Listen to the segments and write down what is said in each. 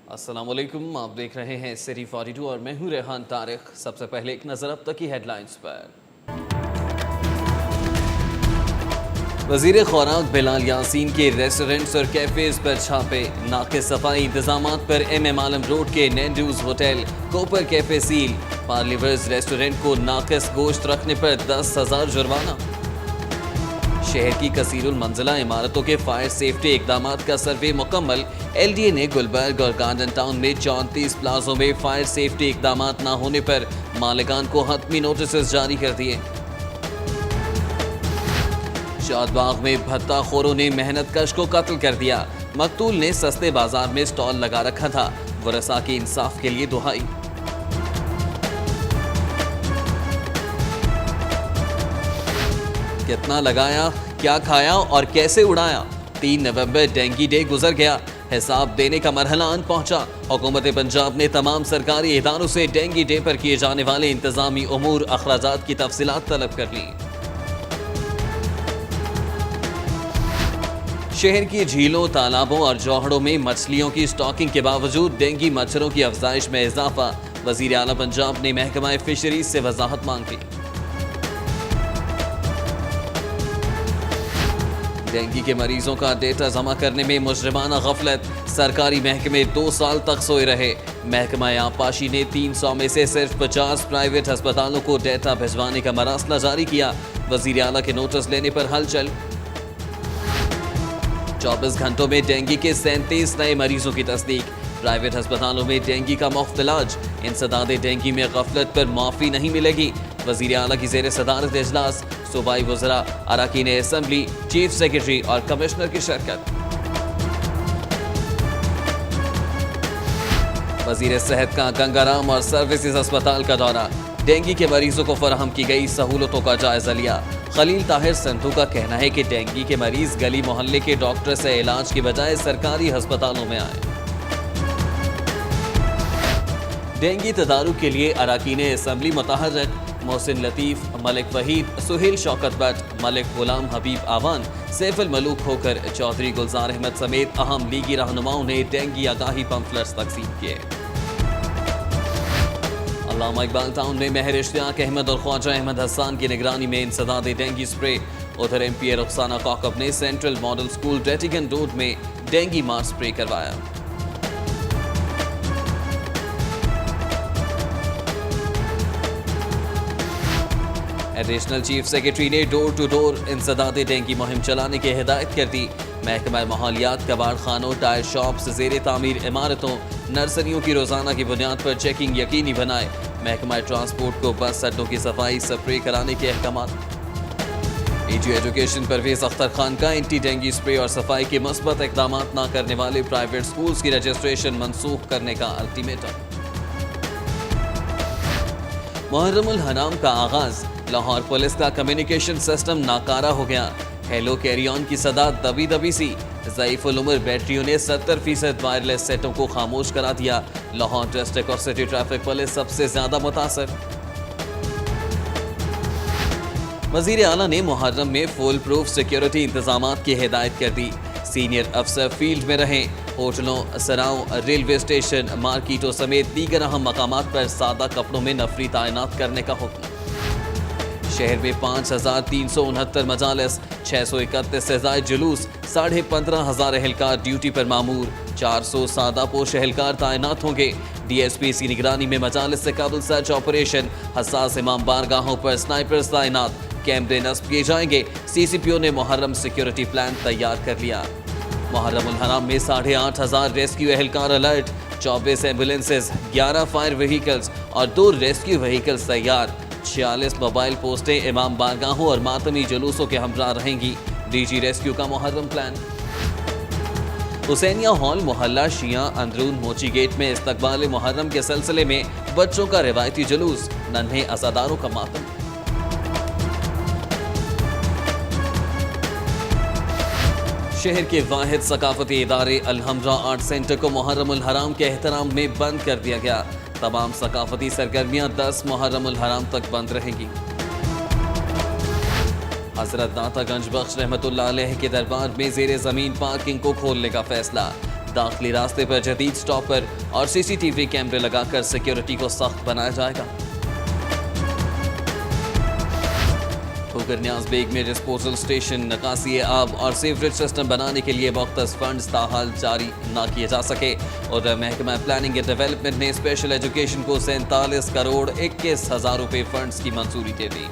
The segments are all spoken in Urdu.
السلام علیکم، آپ دیکھ رہے ہیں سٹی 42 اور میں ہوں ریحان طارق۔ سب سے پہلے ایک نظر اب تک کی ہیڈ لائنز پر۔ وزیر خوراک بلال یاسین کے ریسٹورنٹس اور کیفیز پر چھاپے، ناقص صفائی انتظامات پر ایم عالم روڈ کے Nando's hotel copper cafe seal, parlours restaurant کو ناقص گوشت رکھنے پر 10,000 جرمانہ۔ شہر کی کثیر المنزلہ عمارتوں کے فائر سیفٹی اقدامات کا سروے مکمل، ایل ڈی اے نے گلبرگ اور گارڈن ٹاؤن میں 34 پلازوں میں فائر سیفٹی اقدامات نہ ہونے پر مالکان کو حتمی نوٹسز جاری کر دیے۔ شاد باغ میں بھتہ خوروں نے محنت کش کو قتل کر دیا، مقتول نے سستے بازار میں سٹال لگا رکھا تھا، ورثاء کی انصاف کے لیے دہائی۔ کتنا لگایا، کیا کھایا اور کیسے اڑایا؟ 3 نومبر ڈینگی ڈے گزر گیا، حساب دینے کا مرحلہ آن پہنچا۔ حکومت پنجاب نے تمام سرکاری اداروں سے ڈینگی ڈے پر کیے جانے والے انتظامی امور اخراجات کی تفصیلات طلب کر لی۔ شہر کی جھیلوں، تالابوں اور جوہڑوں میں مچھلیوں کی سٹاکنگ کے باوجود ڈینگی مچھروں کی افزائش میں اضافہ، وزیر اعلیٰ پنجاب نے محکمہ فشریز سے وضاحت مانگ لی۔ ڈینگی کے مریضوں کا ڈیٹا جمع کرنے میں مجرمانہ غفلت، سرکاری محکمے 2 سال تک سوئے رہے۔ محکمہ آبپاشی نے 300 میں سے صرف 50 پرائیویٹ ہسپتالوں کو ڈیٹا بھجوانے کا مراسلہ جاری کیا، وزیر اعلیٰ کے نوٹس لینے پر ہلچل۔ 24 گھنٹوں میں ڈینگی کے 37 نئے مریضوں کی تصدیق، پرائیویٹ ہسپتالوں میں ڈینگی کا مفت علاج، انسداد ڈینگی میں غفلت پر معافی نہیں ملے گی، وزیر اعلیٰ کی زیر صدارت اجلاس، صوبائی وزراء، اراکین اسمبلی، چیف سیکرٹری اور کمشنر کی شرکت۔ وزیر صحت کا گنگا رام اور سروسز اسپتال کا دورہ، ڈینگی کے مریضوں کو فراہم کی گئی سہولتوں کا جائزہ لیا۔ خلیل طاہر سندھو کا کہنا ہے کہ ڈینگی کے مریض گلی محلے کے ڈاکٹر سے علاج کی بجائے سرکاری ہسپتالوں میں آئے۔ ڈینگی تدارک کے لیے اراکین اسمبلی متحرک، محسن لطیف، ملک وحید، سہیل شوکت but, Malik Ghulam Habib Awan, safe ul Malook Khokhar, Chaudhry Gulzar Ahmed سمیت اہم لیگی رہنماؤں نے ڈینگی آگاہی پمفلٹس تقسیم کیے۔ علامہ اقبال ٹاؤن میں مہر اشتیاق احمد اور خواجہ احمد حسان کی نگرانی میں انسداد ڈینگی سپرے، ادھر ایم پی اے رخسانہ کوکب نے سینٹرل ماڈل اسکول ڈیٹیگن روڈ میں ڈینگی مار سپرے کروایا۔ ایڈیشنل چیف سیکرٹری نے ڈور ٹو ڈور انسداد ڈینگی مہم چلانے کی ہدایت کر دی۔ محکمہ ماحولیات، کباڑ خانوں، ٹائر شاپس، زیر تعمیر عمارتوں، نرسریوں کی روزانہ کی بنیاد پر چیکنگ یقینی بنائے۔ محکمہ ٹرانسپورٹ کو بس اڈوں کی صفائی سپرے کرانے کے احکامات۔ E T education Parvez Akhtar Khan کا اینٹی ڈینگی سپرے اور صفائی کے مثبت اقدامات نہ کرنے والے پرائیویٹ سکولز کی رجسٹریشن منسوخ کرنے کا الٹیمیٹم۔ محرم الحرام کا آغاز، لاہور پولیس کا کمیونیکیشن سسٹم ناکارہ ہو گیا، ہیلو کیری آن کی صدا دبی دبی سی، ضعیف العمر بیٹریوں نے 70% وائرلیس سیٹوں کو خاموش کرا دیا، لاہور ڈسٹرکٹ اور سٹی ٹریفک پولیس سب سے زیادہ متاثر۔ وزیر اعلیٰ نے محرم میں فول پروف سیکیورٹی انتظامات کی ہدایت کر دی، سینئر افسر فیلڈ میں رہیں، ہوٹلوں، سراؤں، ریلوے اسٹیشن، مارکیٹوں سمیت دیگر اہم مقامات پر سادہ کپڑوں میں نفری تعینات کرنے کا حکم۔ شہر میں 5369 مجالس، 631 سے زائد جلوس، 15,500 اہلکار ڈیوٹی پر مامور، 400 سادہ پوش اہلکار تعینات ہوں گے۔ ڈی ایس پی کی نگرانی میں مجالس سے قبل سرچ آپریشن، حساس امام بارگاہوں پر سنائپرز تعینات، کیمرے نصب کیے جائیں گے۔ سی سی پی او نے محرم سیکیورٹی پلان تیار کر لیا۔ محرم الحرام میں 8,500 ریسکیو اہلکار الرٹ، 24 ایمبولینسز، 11 فائر وہیکلز اور 2 ریسکیو وہیکلز تیار۔ 46 موبائل پوسٹیں امام بارگاہوں اور ماتمی جلوسوں کے ہمراہ رہیں گی۔ ڈی جی ریسکیو کا محرم پلان۔ حسینیہ ہال محلہ شیعہ اندرون موچی گیٹ میں استقبال محرم کے سلسلے میں بچوں کا روایتی جلوس، ننھے عزاداروں کا ماتم۔ شہر کے واحد ثقافتی ادارے الحمرا آرٹ سینٹر کو محرم الحرام کے احترام میں بند کر دیا گیا۔ تمام ثقافتی سرگرمیاں 10 محرم الحرام تک بند رہیں گی۔ حضرت داتا گنج بخش رحمۃ اللہ علیہ کے دربار میں زیر زمین پارکنگ کو کھولنے کا فیصلہ، داخلی راستے پر جدید سٹاپر اور سی سی ٹی وی کیمرے لگا کر سیکیورٹی کو سخت بنایا جائے گا۔ ٹھوکر نیاز بیگ میں ڈسپوزل اسٹیشن، نکاسی آب اور سیوریج سسٹم بنانے کے لیے مختص فنڈز تاحال جاری نہ کیے جا سکے، اور محکمہ پلاننگ اینڈ ڈیولپمنٹ نے اسپیشل ایجوکیشن کو 47 کروڑ 21 ہزار روپے فنڈز کی منظوری دے دی۔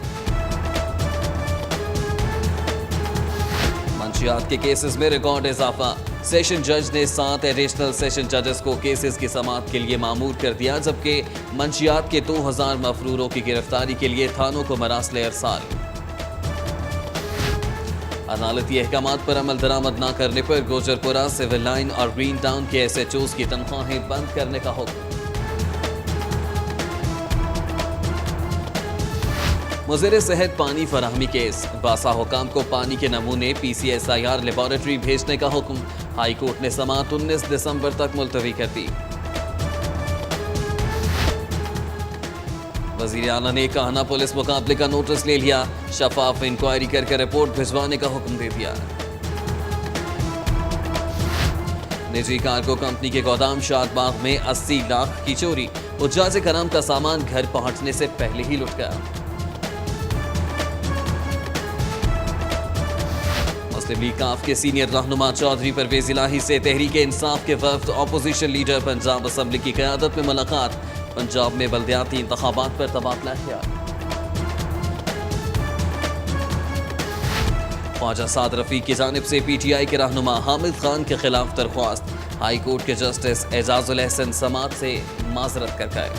منشیات کے کیسز میں ریکارڈ اضافہ، سیشن جج نے 7 ایڈیشنل سیشن ججز کو کیسز کی سماعت کے لیے مامور کر دیا، جبکہ منشیات کے 2000 مفروروں کی گرفتاری کے لیے تھانوں کو مراسلے ارسال۔ عدالتی احکامات پر عمل درآمد نہ کرنے پر گوجرپورہ، سول لائن اور گرین ٹاؤن کے ایس ایچ اوز کی تنخواہیں بند کرنے کا حکم۔ مضر صحت پانی فراہمی کیس، باسا حکام کو پانی کے نمونے PCSIR لیبارٹری بھیجنے کا حکم، ہائی کورٹ نے سماعت 19 دسمبر تک ملتوی کر دی۔ وزیر اعلیٰ نے کاہنا پولیس مقابلے کا نوٹس لے لیا، شفاف انکوائری کر کے رپورٹ بھجوانے کا حکم دے دیا۔ نجی کارگو کمپنی کے گودام شاد باغ میں 80 لاکھ کی چوری، حجاج کرام کا سامان گھر پہنچنے سے پہلے ہی لٹ گیا۔ مسلم لیگ کاف کے سینئر رہنما چودھری پرویز الہی سے تحریک انصاف کے وفد اپوزیشن لیڈر پنجاب اسمبلی کی قیادت میں ملاقات، پنجاب میں بلدیاتی انتخابات پر تبادلہ خیال۔ خواجہ سعد رفیق کی جانب سے PTI کے رہنما حامد خان کے خلاف درخواست، ہائی کورٹ کے جسٹس اعجاز الحسن سماعت سے معذرت کر گئے۔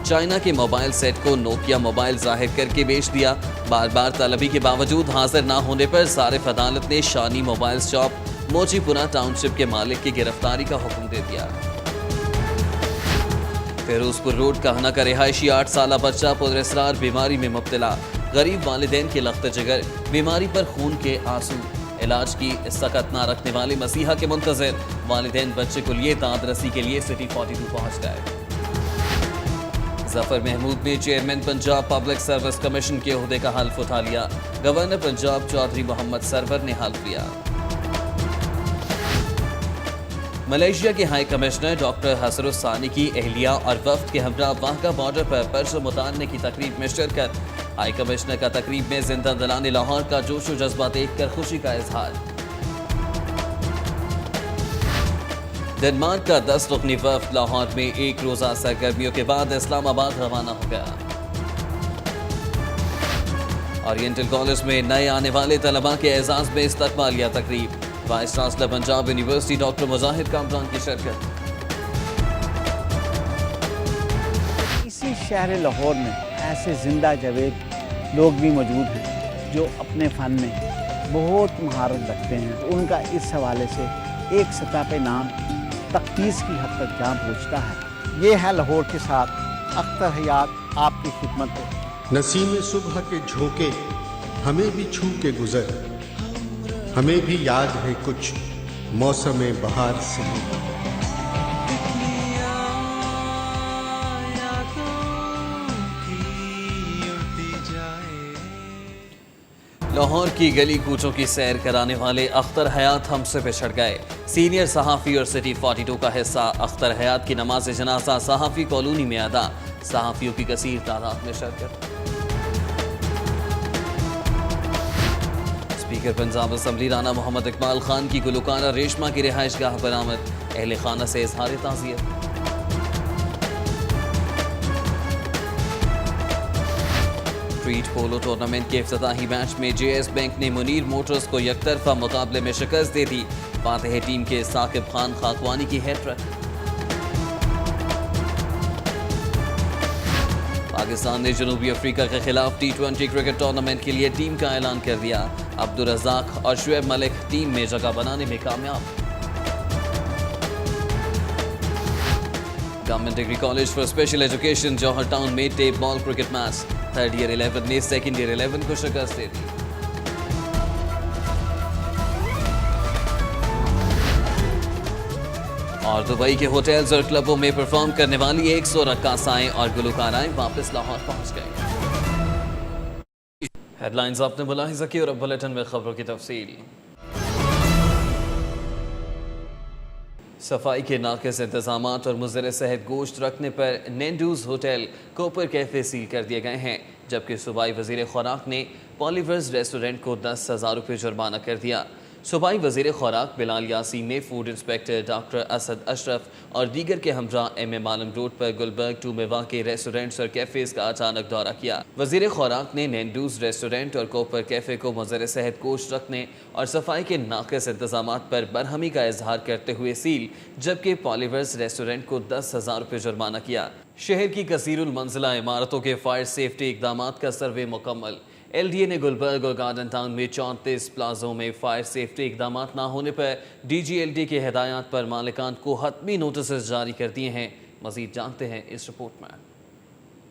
چائنا کے موبائل سیٹ کو نوکیا موبائل ظاہر کر کے بیچ دیا، بار بار طلبی کے باوجود حاضر نہ ہونے پر صارف عدالت نے شانی موبائل شاپ موچی پورہ ٹاؤن شپ کے مالک کی گرفتاری کا حکم دے دیا۔ فیروز پور روڈ کاہنا کا رہائشی 8 سالہ بچہ پراسرار بیماری میں مبتلا، غریب والدین کے لخت جگر، بیماری پر خون کے آنسو، علاج کی سکت نہ رکھنے والے مسیحا کے منتظر، والدین بچے کو لیے داد رسی کے لیے سٹی 42 پہنچ گئے۔ ظفر محمود نے chairman Punjab public service commission کے عہدے کا حلف اٹھا لیا، گورنر پنجاب چودھری محمد سرور نے حلف لیا۔ ملائیشیا کے ہائی کمشنر ڈاکٹر حسر الثانی کی اہلیہ اور وفد کے ہمراہ واہگہ بارڈر پر پرچم اتارنے کی تقریب میں شرکت، ہائی کمشنر کا تقریب میں زندہ دلان لاہور کا جوش و جذبہ دیکھ کر خوشی کا اظہار۔ ڈنمارک کا 10 رکنی وفد لاہور میں 1 روزہ سرگرمیوں کے بعد اسلام آباد روانہ ہو گیا۔ اورینٹل کالج میں نئے آنے والے طلباء کے اعزاز میں استقبالیہ تقریب، vice chancellor Punjab university doctor Mazahir Kamran کی شرکت۔ اسی شہر لاہور میں ایسے زندہ جاوید لوگ بھی موجود ہیں جو اپنے فن میں بہت مہارت رکھتے ہیں، ان کا اس حوالے سے ایک سطح پہ نام تقدیس کی حد تک جہاں پہنچتا ہے۔ یہ ہے لاہور کے ساتھ اختر حیات آپ کی خدمت ہے۔ نسیم صبح کے جھونکے ہمیں بھی چھو کے گزر، ہمیں بھی یاد ہے کچھ موسم بہار سے۔ لاہور کی گلی کوچوں کی سیر کرانے والے اختر حیات ہم سے بچھڑ گئے، سینئر صحافی اور سٹی 42 کا حصہ اختر حیات کی نماز جنازہ صحافی کالونی میں ادا، صحافیوں کی کثیر تعداد میں شرکت۔ اسپیکر پنجاب اسمبلی رانا محمد اقبال خان کی گلوکارہ ریشمہ کی رہائش گاہ برآمد، اہل خانہ سے اظہار تعزیت۔ اسٹریٹ پولو ٹورنامنٹ کے افتتاحی میچ میں JS بینک نے منیر موٹرز کو یک طرفہ مقابلے میں شکست دے دی، فاتح ٹیم کے ثاقب خان خاکوانی کی ہیٹ ٹرک۔ پاکستان نے جنوبی افریقہ کے خلاف T20 کرکٹ ٹورنامنٹ کے لیے ٹیم کا اعلان کر دیا، عبدالرزاق اور شعیب ملک ٹیم میں جگہ بنانے میں کامیاب۔ Government degree college for special education Johar town میں tape ball cricket match, 3rd year 11 نے 2nd ایئر 11 کو شکست دے دی۔ اور دبئی کے ہوٹلز اور کلبوں میں پرفارم کرنے والی 100 رقاصائیں اور گلوکارائیں واپس لاہور پہنچ گئیں۔ ہیڈ لائنز آپ نے ملاحظہ کی اور اب بلیٹن میں خبروں کی تفصیل۔ صفائی کے ناقص انتظامات اور مضر صحت گوشت رکھنے پر نینڈوز ہوٹل کوپر کیفے سیل کر دیے گئے ہیں، جبکہ صوبائی وزیر خوراک نے پالیورز ریسٹورنٹ کو 10,000 روپے جرمانہ کر دیا۔ صوبائی وزیر خوراک بلال یاسین نے فوڈ انسپیکٹر ڈاکٹر اسد اشرف اور دیگر کے ہمراہ ایم عالم روڈ پر گلبرگ 2 میں واقع ریسٹورنٹس اور کیفیز کا اچانک دورہ کیا۔ وزیر خوراک نے نینڈوز ریسٹورنٹ اور کوپر کیفے کو مضر صحت گوشت رکھنے اور صفائی کے ناقص انتظامات پر برہمی کا اظہار کرتے ہوئے سیل، جبکہ پالیورز ریسٹورنٹ کو 10,000 روپے جرمانہ کیا۔ شہر کی کثیر المنزلہ عمارتوں کے فائر سیفٹی اقدامات کا سروے مکمل۔ ایل ڈی اے نے گلبرگ اور گارڈن ٹاؤن میں 34 پلازوں میں فائر سیفٹی اقدامات نہ ہونے پر ڈی جی ایل ڈی کے ہدایات پر مالکان کو حتمی نوٹسز جاری کر دیے ہیں۔ مزید جانتے ہیں اس رپورٹ میں۔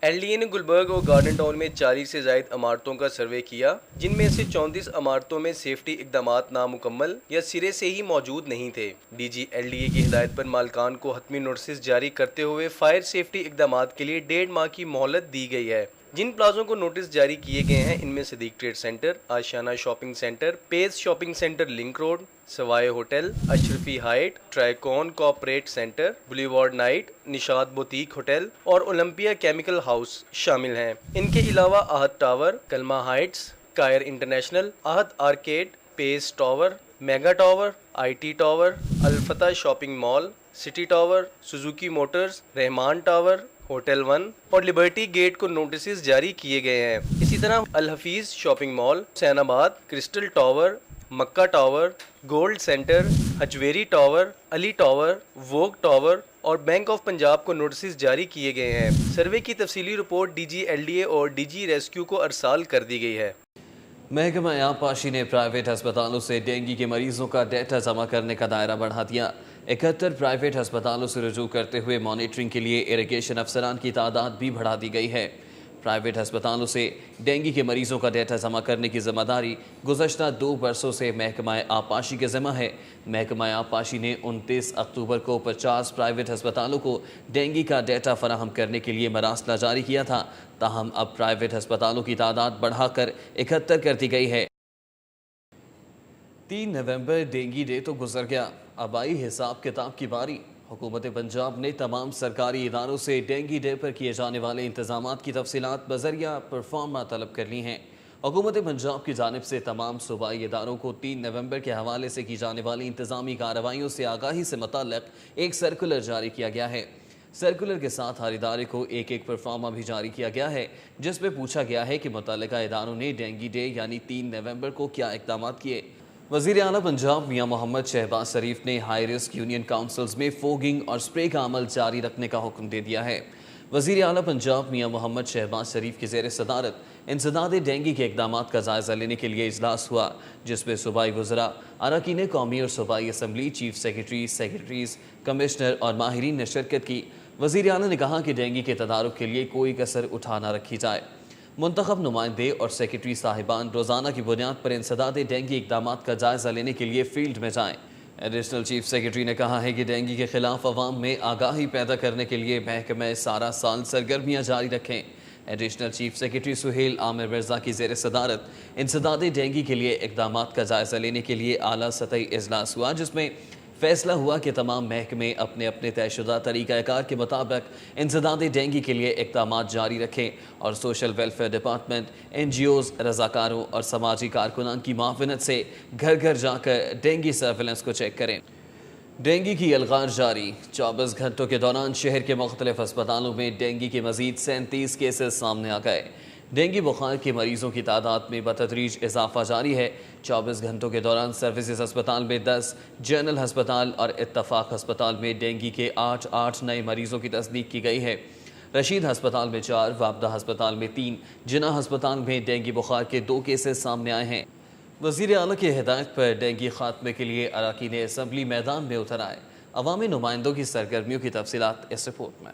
ایل ڈی اے نے گلبرگ اور گارڈن ٹاؤن میں 40 سے زائد عمارتوں کا سروے کیا، جن میں سے 34 عمارتوں میں سیفٹی اقدامات نامکمل یا سرے سے ہی موجود نہیں تھے۔ D G L D A کی ہدایت پر مالکان کو حتمی نوٹسز جاری کرتے ہوئے فائر سیفٹی اقدامات کے لیے 1.5 ماہ کی مہلت دی گئی ہے۔ جن پلازوں کو نوٹس جاری کیے گئے ہیں ان میں Siddique trade centre, Ashiana shopping centre, Pace shopping centre link road, Savoy hotel, Ashrafi height, Tricon corporate centre, boulevard night, Nishat boutique hotel اور اولمپیا کیمیکل ہاؤس شامل ہیں۔ ان کے علاوہ احد ٹاور، کلمہ ہائٹس، کائر international, Ahad arcade, Pace tower, mega tower, I T tower, Al-Fatah shopping mall, city tower, Suzuki motors, Rehman tower, hotel 1 اور لبرٹی گیٹ کو نوٹسز جاری کیے گئے ہیں۔ اسی طرح الحفیظ shopping mall, Hussain Abad, crystal tower, Makkah tower, gold centre, Hajveri tower, Ali tower, Vogue tower اور بینک آف پنجاب کو نوٹسز جاری کیے گئے ہیں۔ سروے کی تفصیلی report D G L D A اور ڈی جی ریسکیو کو ارسال کر دی گئی ہے۔ محکمہ آبپاشی نے پرائیویٹ ہسپتالوں سے ڈینگی کے مریضوں کا ڈیٹا جمع کرنے کا دائرہ بڑھا دیا۔ 71 پرائیویٹ ہسپتالوں سے رجوع کرتے ہوئے مانیٹرنگ کے لیے اریگیشن افسران کی تعداد بھی بڑھا دی گئی ہے۔ پرائیویٹ ہسپتالوں سے ڈینگی کے مریضوں کا ڈیٹا جمع کرنے کی ذمہ داری گزشتہ 2 برسوں سے محکمہ آبپاشی کے ذمہ ہے۔ محکمہ آبپاشی نے 29 اکتوبر کو 50 پرائیویٹ ہسپتالوں کو ڈینگی کا ڈیٹا فراہم کرنے کے لیے مراسلہ جاری کیا تھا، تاہم اب پرائیویٹ ہسپتالوں کی تعداد بڑھا کر 71 کر دی گئی ہے۔ 3 نومبر ڈینگی ڈے تو گزر گیا، اب آئی حساب کتاب کی باری۔ حکومت پنجاب نے تمام سرکاری اداروں سے ڈینگی ڈے پر کیے جانے والے انتظامات کی تفصیلات بذریعہ پرفارما طلب کر لی ہیں۔ حکومت پنجاب کی جانب سے تمام صوبائی اداروں کو 3 نومبر کے حوالے سے کی جانے والی انتظامی کارروائیوں سے آگاہی سے متعلق ایک سرکولر جاری کیا گیا ہے۔ سرکولر کے ساتھ ہر ادارے کو ایک پرفارما بھی جاری کیا گیا ہے، جس میں پوچھا گیا ہے کہ متعلقہ اداروں نے ڈینگی ڈے یعنی 3 نومبر کو کیا اقدامات کیے۔ وزیر اعلیٰ پنجاب میاں محمد شہباز شریف نے ہائی رسک یونین کاؤنسلز میں فوگنگ اور سپرے کا عمل جاری رکھنے کا حکم دے دیا ہے۔ وزیر اعلیٰ پنجاب میاں محمد شہباز شریف کی زیر صدارت انسداد ڈینگی کے اقدامات کا جائزہ لینے کے لیے اجلاس ہوا، جس میں صوبائی وزراء، اراکین قومی اور صوبائی اسمبلی، چیف سیکرٹریز، کمشنر اور ماہرین نے شرکت کی۔ وزیر اعلیٰ نے کہا کہ ڈینگی کے تدارک کے لیے کوئی کسر اٹھا نہ رکھی جائے۔ منتخب نمائندے اور سیکرٹری صاحبان روزانہ کی بنیاد پر انسداد ڈینگی اقدامات کا جائزہ لینے کے لیے فیلڈ میں جائیں۔ ایڈیشنل چیف سیکرٹری نے کہا ہے کہ ڈینگی کے خلاف عوام میں آگاہی پیدا کرنے کے لیے محکمہ سارا سال سرگرمیاں جاری رکھیں۔ ایڈیشنل چیف سیکرٹری سہیل عامر مرزا کی زیر صدارت انسداد ڈینگی کے لیے اقدامات کا جائزہ لینے کے لیے اعلیٰ سطحی اجلاس ہوا، جس میں فیصلہ ہوا کہ تمام محکمے اپنے اپنے طے شدہ طریقہ کار کے مطابق انسداد ڈینگی کے لیے اقدامات جاری رکھیں اور social welfare department, N G Os, رضاکاروں اور سماجی کارکنان کی معاونت سے گھر گھر جا کر ڈینگی سرویلنس کو چیک کریں۔ ڈینگی کی الغار جاری، 24 گھنٹوں کے دوران شہر کے مختلف ہسپتالوں میں ڈینگی کے مزید 37 کیسز سامنے آ گئے۔ ڈینگی بخار کے مریضوں کی تعداد میں بتدریج اضافہ جاری ہے۔ 24 گھنٹوں کے دوران سروسز ہسپتال میں 10، جنرل ہسپتال اور اتفاق ہسپتال میں ڈینگی کے 8 نئے مریضوں کی تصدیق کی گئی ہے۔ رشید ہسپتال میں 4، وابدہ ہسپتال میں 3، جناح ہسپتال میں ڈینگی بخار کے 2 کیسز سامنے آئے ہیں۔ وزیر اعلیٰ کی ہدایت پر ڈینگی خاتمے کے لیے اراکین اسمبلی میدان میں اتر آئے۔ عوامی نمائندوں کی سرگرمیوں کی تفصیلات اس رپورٹ میں۔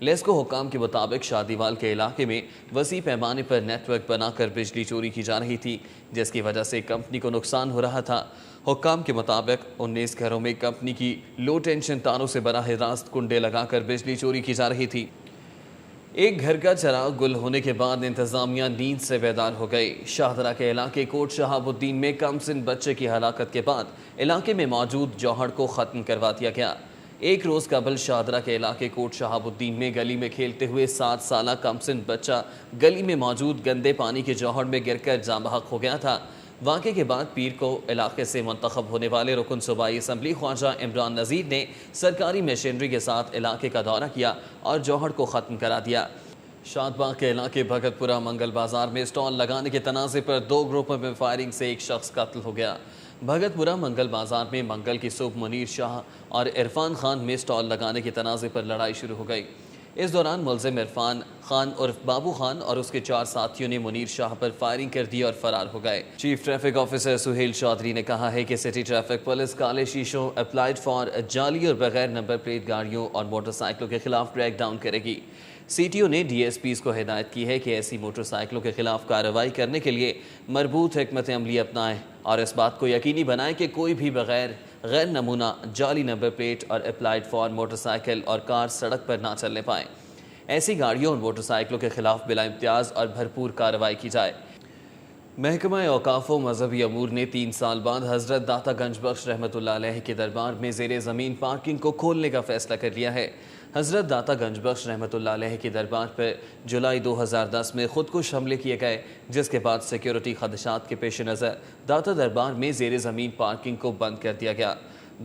لیسکو حکام کے مطابق شادیوال کے علاقے میں وسیع پیمانے پر نیٹ ورک بنا کر بجلی چوری کی جا رہی تھی، جس کی وجہ سے کمپنی کو نقصان ہو رہا تھا۔ حکام کے مطابق 19 گھروں میں کمپنی کی لو ٹینشن تاروں سے براہ راست کنڈے لگا کر بجلی چوری کی جا رہی تھی۔ ایک گھر کا چراغ گل ہونے کے بعد انتظامیہ نیند سے بیدار ہو گئی۔ شاہدرہ کے علاقے کوٹ شہاب الدین میں کم سن بچے کی ہلاکت کے بعد علاقے میں موجود جوہڑ کو ختم کروا دیا گیا۔ ایک روز قبل شاہدرہ کے علاقے کوٹ شہاب الدین میں گلی میں کھیلتے ہوئے 7 سالہ کم سن بچہ گلی میں موجود گندے پانی کے جوہڑ میں گر کر جاں بحق ہو گیا تھا۔ واقعے کے بعد پیر کو علاقے سے منتخب ہونے والے رکن صوبائی اسمبلی خواجہ عمران نذیر نے سرکاری مشینری کے ساتھ علاقے کا دورہ کیا اور جوہڑ کو ختم کرا دیا۔ شاد باغ کے علاقے بھگت پورہ منگل بازار میں اسٹال لگانے کے تنازع پر 2 گروپوں میں فائرنگ سے ایک شخص قتل ہو گیا۔ بھگت پورہ منگل بازار میں منگل کی صبح منیر شاہ اور عرفان خان میں اسٹال لگانے کے تنازع پر لڑائی شروع ہو گئی۔ اس دوران ملزم عرفان خان عرف بابو خان اور اس کے 4 ساتھیوں نے منیر شاہ پر فائرنگ کر دی اور فرار ہو گئے۔ Chief traffic officer Sohail Chaudhry نے کہا ہے کہ سٹی ٹریفک پولیس کالے شیشوں اپلائیڈ فار جعلی اور بغیر نمبر پلیٹ گاڑیوں اور موٹر سائیکلوں کے خلاف کریک ڈاؤن کرے گی۔ سی ٹی او نے ڈی ایس پیز کو ہدایت کی ہے کہ ایسی موٹر سائیکلوں کے خلاف کارروائی کرنے کے لیے مربوط حکمت عملی اپنائیں اور اس بات کو یقینی بنائیں کہ کوئی بھی غیر نمونہ جعلی نمبر پلیٹ اور اپلائیڈ فار موٹر سائیکل اور کار سڑک پر نہ چلنے پائیں۔ ایسی گاڑیوں اور موٹر سائیکلوں کے خلاف بلا امتیاز اور بھرپور کارروائی کی جائے۔ محکمہ اوقاف و مذہبی امور نے 3 سال بعد حضرت داتا گنج بخش رحمۃ اللہ علیہ کے دربار میں زیر زمین پارکنگ کو کھولنے کا فیصلہ کر لیا ہے۔ حضرت داتا گنج بخش رحمۃ اللہ علیہ کے دربار پر جولائی 2010 میں خودکش حملے کیے گئے، جس کے بعد سیکیورٹی خدشات کے پیش نظر داتا دربار میں زیر زمین پارکنگ کو بند کر دیا گیا۔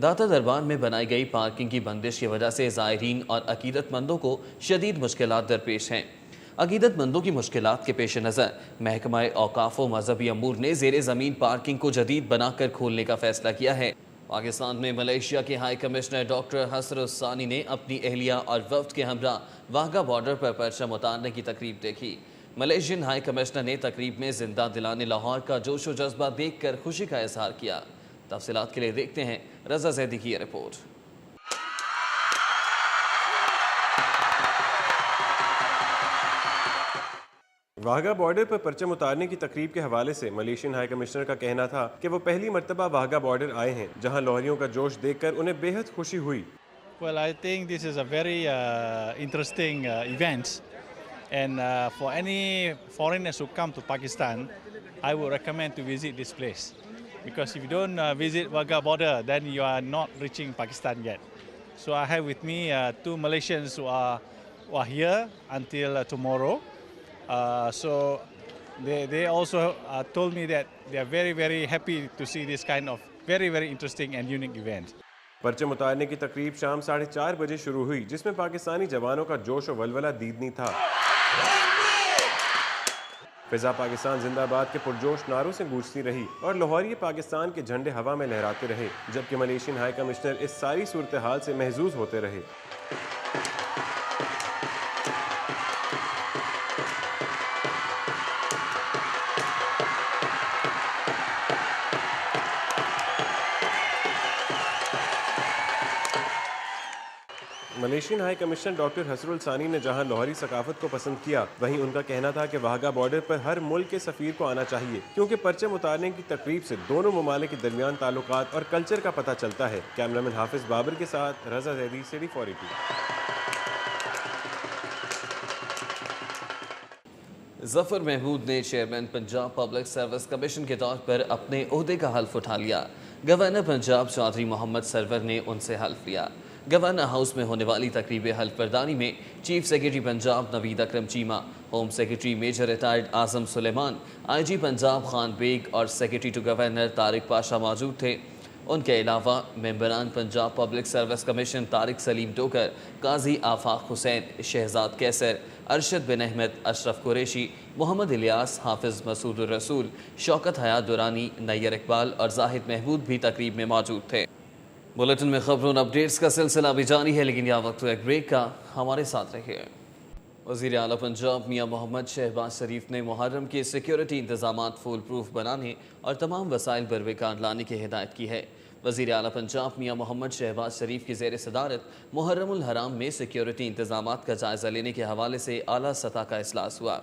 داتا دربار میں بنائی گئی پارکنگ کی بندش کی وجہ سے زائرین اور عقیدت مندوں کو شدید مشکلات درپیش ہیں۔ عقیدت مندوں کی مشکلات کے پیش نظر محکمہ اوقاف و مذہبی امور نے زیر زمین پارکنگ کو جدید بنا کر کھولنے کا فیصلہ کیا ہے۔ پاکستان میں ملیشیا کے ہائی کمشنر ڈاکٹر حسر ثانی نے اپنی اہلیہ اور وفد کے ہمراہ واہگہ بارڈر پر پرچم اتارنے کی تقریب دیکھی۔ ملیشین ہائی کمشنر نے تقریب میں زندہ دلانے لاہور کا جوش و جذبہ دیکھ کر خوشی کا اظہار کیا۔ تفصیلات کے لیے دیکھتے ہیں رضا زیدی کی یہ رپورٹ۔ واہگہ بارڈر پر پرچم اتارنے کی تقریب کے حوالے سے ملیشین ہائی کمشنر کا کہنا تھا کہ وہ پہلی مرتبہ واہگہ بارڈر آئے ہیں، جہاں لاہوریوں کا جوش دیکھ کر انہیں بے حد خوشی ہوئی۔ Well, I think this is a very interesting event, and for any foreigners who come to Pakistan, I would recommend to visit this place, because if you don't visit Wagah border, then you are not reaching Pakistan yet. So I have with me 2 Malaysians who are here until tomorrow. So they also told me that they are very, very happy to see this kind of very, very interesting and unique event. پرچم اتارنے کی تقریب شام 4:30 بجے شروع ہوئی، جس میں پاکستانی جوانوں کا جوش و ولولہ دیدنی تھا۔ فضا پاکستان زندہ باد کے پرجوش نعروں سے گونجتی رہی اور لاہوری پاکستان کے جھنڈے ہوا میں لہراتے رہے، جبکہ ملیشین ہائی کمشنر اس ساری صورتحال سے محظوظ ہوتے رہے۔ ملیشین ہائی کمشنر ڈاکٹر حسر ثانی نے جہاں لاہوری ثقافت کو پسند کیا، وہیں ان کا کہنا تھا کہ واہگہ بارڈر پر ہر ملک کے سفیر کو آنا چاہیے، کیونکہ پرچم اتارنے کی تقریب سے دونوں ممالک کے درمیان تعلقات اور کلچر کا پتہ چلتا ہے۔ کیمرامین حافظ بابر کے ساتھ رضا زیدی، سٹی 42۔ ظفر محمود نے chairman Punjab public service commission کے طور پر اپنے عہدے کا حلف اٹھا لیا۔ گورنر پنجاب چودھری محمد سرور نے ان سے حلف لیا۔ گورنر ہاؤس میں ہونے والی تقریب حلف برداری میں chief secretary Punjab Naveed Akram Cheema, home secretary major retired Azam Sulaiman, I G Punjab Khan Baig اور secretary to governor Tariq Pasha موجود تھے۔ ان کے علاوہ ممبران Punjab public service commission Tariq Saleem Tokar, Qazi Afaq حسین، شہزاد کیسر، ارشد بن احمد، اشرف قریشی، محمد الیاس، حافظ مسعود الرسول، شوکت حیات دورانی، نیر اقبال اور زاہد محمود بھی تقریب میں موجود تھے۔ بلیٹن میں خبروں اور اپڈیٹس کا سلسلہ بھی جاری ہے، لیکن یہ وقت ایک بریک کا، ہمارے ساتھ رہیے۔ وزیر اعلیٰ پنجاب میاں محمد شہباز شریف نے محرم کے سیکیورٹی انتظامات فول پروف بنانے اور تمام وسائل بروقار لانے کی ہدایت کی ہے۔ وزیر اعلیٰ پنجاب میاں محمد شہباز شریف کی زیر صدارت محرم الحرام میں سیکیورٹی انتظامات کا جائزہ لینے کے حوالے سے اعلیٰ سطح کا اجلاس ہوا۔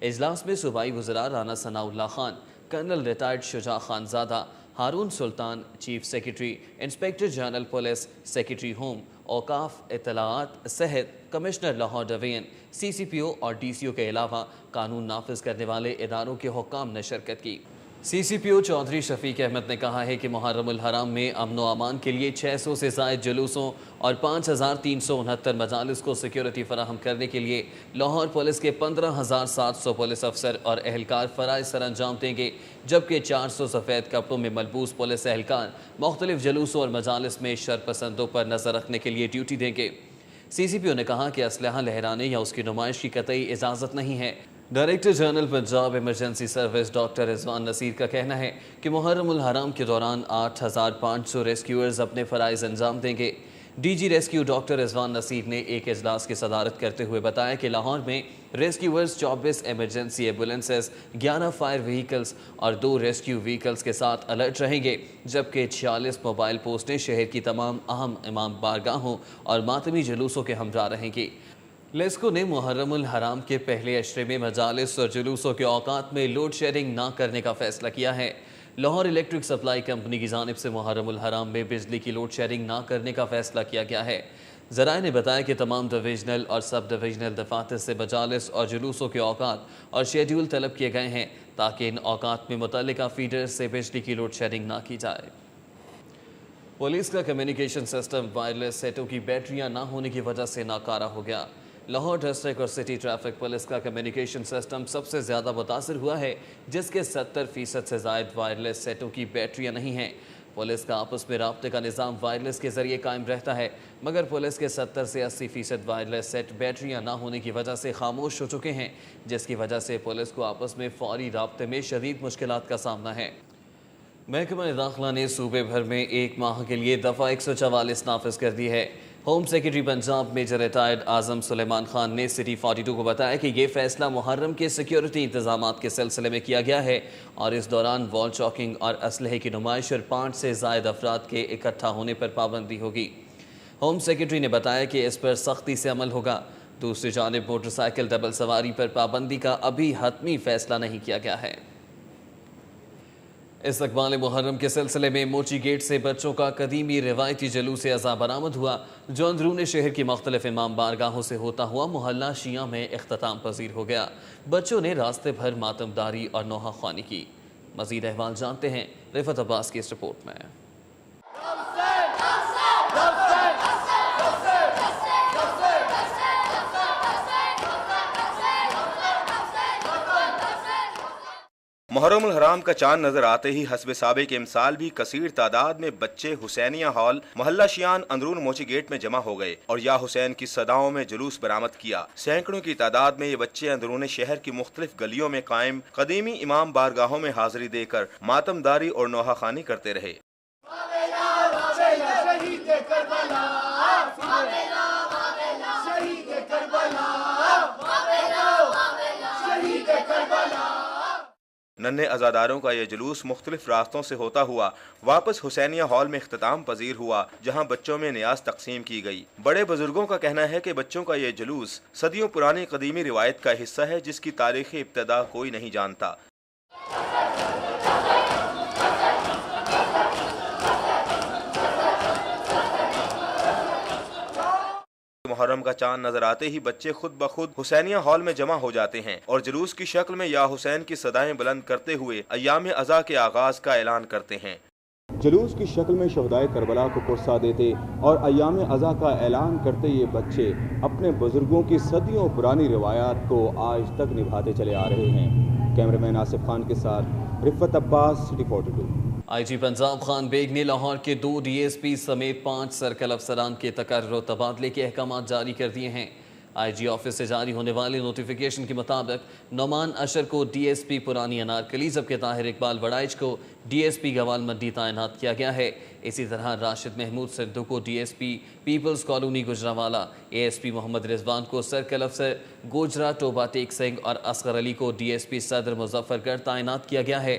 اجلاس میں صوبائی وزراء Rana Sanaullah Khan, colonel retired Shuja Khanzada, Haroon Sultan, chief secretary, inspector general police, secretary home, اوقاف، اطلاعات، صحت، commissioner Lahore division, C C P O اور ڈی سی او کے علاوہ قانون نافذ کرنے والے اداروں کے حکام نے شرکت کی۔ سی سی پی او چودھری شفیق احمد نے کہا ہے کہ محرم الحرام میں امن و امان کے لیے 600 سے زائد جلوسوں اور 5369 مجالس کو سیکیورٹی فراہم کرنے کے لیے لاہور پولیس کے 15,700 پولیس افسر اور اہلکار فرائض سر انجام دیں گے، جبکہ 400 سفید کپڑوں میں ملبوس پولیس اہلکار مختلف جلوسوں اور مجالس میں شرپسندوں پر نظر رکھنے کے لیے ڈیوٹی دیں گے۔ سی سی پی او نے کہا کہ اسلحہ لہرانے یا اس کی نمائش کی قطعی اجازت نہیں ہے۔ Director general Punjab emergency service doctor Rizwan Naseer کا کہنا ہے کہ محرم الحرام کے دوران 8,500 ریسکیورز اپنے فرائض انجام دیں گے۔ D G rescue doctor Rizwan Naseer نے ایک اجلاس کی صدارت کرتے ہوئے بتایا کہ لاہور میں rescuers 24 emergency ambulances, 11 fire vehicles اور 2 ریسکیو وہیکلز کے ساتھ الرٹ رہیں گے، جبکہ 46 موبائل پوسٹیں شہر کی تمام اہم امام بارگاہوں اور ماتمی جلوسوں کے ہمراہ رہیں گی۔ لیسکو نے محرم الحرام کے پہلے عشرے میں مجالس اور جلوسوں کے اوقات میں لوڈ شیڈنگ نہ کرنے کا فیصلہ کیا ہے۔ لاہور الیکٹرک سپلائی کمپنی کی جانب سے محرم الحرام میں بجلی کی لوڈ شیڈنگ نہ کرنے کا فیصلہ کیا گیا ہے۔ ذرائع نے بتایا کہ تمام ڈویژنل اور سب ڈویژنل دفاتر سے مجالس اور جلوسوں کے اوقات اور شیڈیول طلب کیے گئے ہیں تاکہ ان اوقات میں متعلقہ فیڈر سے بجلی کی لوڈ شیڈنگ نہ کی جائے۔ پولیس کا کمیونیکیشن سسٹم وائرلیس سیٹوں کی بیٹریاں نہ ہونے کی وجہ سے ناکارہ ہو گیا۔ لاہور ڈسٹرکٹ اور سٹی ٹریفک پولیس کا کمیونیکیشن سسٹم سب سے زیادہ متاثر ہوا ہے، جس کے 70% سے زائد وائرلیس سیٹوں کی بیٹریاں نہیں ہیں۔ پولیس کا آپس میں رابطے کا نظام وائرلیس کے ذریعے قائم رہتا ہے، مگر پولیس کے 70 سے 80% وائرلیس سیٹ بیٹریاں نہ ہونے کی وجہ سے خاموش ہو چکے ہیں، جس کی وجہ سے پولیس کو آپس میں فوری رابطے میں شدید مشکلات کا سامنا ہے۔ محکمہ داخلہ نے صوبے بھر میں 1 ماہ کے لیے دفعہ 144 نافذ کر دی ہے۔ Home secretary Punjab major retired Azam Sulaiman Khan نے سٹی 42 کو بتایا کہ یہ فیصلہ محرم کے سیکیورٹی انتظامات کے سلسلے میں کیا گیا ہے اور اس دوران وال چاکنگ اور اسلحے کی نمائش اور 5 سے زائد افراد کے اکٹھا ہونے پر پابندی ہوگی۔ ہوم سیکرٹری نے بتایا کہ اس پر سختی سے عمل ہوگا۔ دوسری جانب موٹر سائیکل ڈبل سواری پر پابندی کا ابھی حتمی فیصلہ نہیں کیا گیا ہے۔ استقبال محرم کے سلسلے میں موچی گیٹ سے بچوں کا قدیمی روایتی جلوس عزا برآمد ہوا، جو اندرون شہر کی مختلف امام بارگاہوں سے ہوتا ہوا محلہ شیعہ میں اختتام پذیر ہو گیا۔ بچوں نے راستے بھر ماتمداری اور نوحہ خوانی کی۔ مزید احوال جانتے ہیں رفعت عباس کی اس رپورٹ میں۔ محرم الحرام کا چاند نظر آتے ہی حسب سابق امسال بھی کثیر تعداد میں بچے حسینیہ ہال محلہ شیان اندرون موچی گیٹ میں جمع ہو گئے اور یا حسین کی صداؤں میں جلوس برآمد کیا۔ سینکڑوں کی تعداد میں یہ بچے اندرون شہر کی مختلف گلیوں میں قائم قدیمی امام بارگاہوں میں حاضری دے کر ماتمداری اور نوحہ خوانی کرتے رہے۔ ننھے عزاداروں کا یہ جلوس مختلف راستوں سے ہوتا ہوا واپس حسینیہ ہال میں اختتام پذیر ہوا، جہاں بچوں میں نیاز تقسیم کی گئی۔ بڑے بزرگوں کا کہنا ہے کہ بچوں کا یہ جلوس صدیوں پرانی قدیمی روایت کا حصہ ہے، جس کی تاریخی ابتدا کوئی نہیں جانتا۔ محرم کا چاند نظر آتے ہی بچے خود بخود حسینیہ ہال میں جمع ہو جاتے ہیں اور جلوس کی شکل میں یا حسین کی صدائیں بلند کرتے ہوئے ایام عزا کے آغاز کا اعلان کرتے ہیں۔ جلوس کی شکل میں شہدائے کربلا کو پرسا دیتے اور ایام عزا کا اعلان کرتے یہ بچے اپنے بزرگوں کی صدیوں پرانی روایات کو آج تک نبھاتے چلے آ رہے ہیں۔ کیمرامین آصف خان کے ساتھ رفعت عباس، سٹی 42۔ آئی جی پنجاب خان بیگ نے لاہور کے 2 ڈی ایس پی سمیت 5 سرکل افسران کے تقرر و تبادلے کے احکامات جاری کر دیے ہیں۔ آئی جی آفس سے جاری ہونے والے نوٹیفیکیشن کے مطابق نعمان اشر کو ڈی ایس پی پرانی انارکلی، جبکہ طاہر اقبال وڑائچ کو ڈی ایس پی گوال منڈی تعینات کیا گیا ہے۔ اسی طرح راشد محمود سدھو کو D S P peoples colony Gujranwala, A S P Muhammad Rizwan کو سرکل افسر گوجرا ٹوبا ٹیک سنگھ اور اصغر علی کو ڈی ایس پی صدر مظفر گڑھ تعینات کیا گیا ہے۔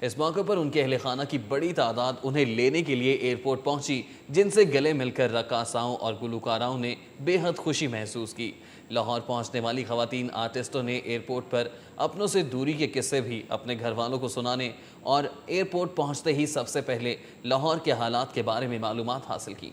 اس موقع پر ان کے اہل خانہ کی بڑی تعداد انہیں لینے کے لیے ایئرپورٹ پہنچی، جن سے گلے مل کر رقاصاؤں اور گلوکاراؤں نے بے حد خوشی محسوس کی۔ لاہور پہنچنے والی خواتین آرٹسٹوں نے ایئرپورٹ پر اپنوں سے دوری کے قصے بھی اپنے گھر والوں کو سنانے اور ایئرپورٹ پہنچتے ہی سب سے پہلے لاہور کے حالات کے بارے میں معلومات حاصل کی۔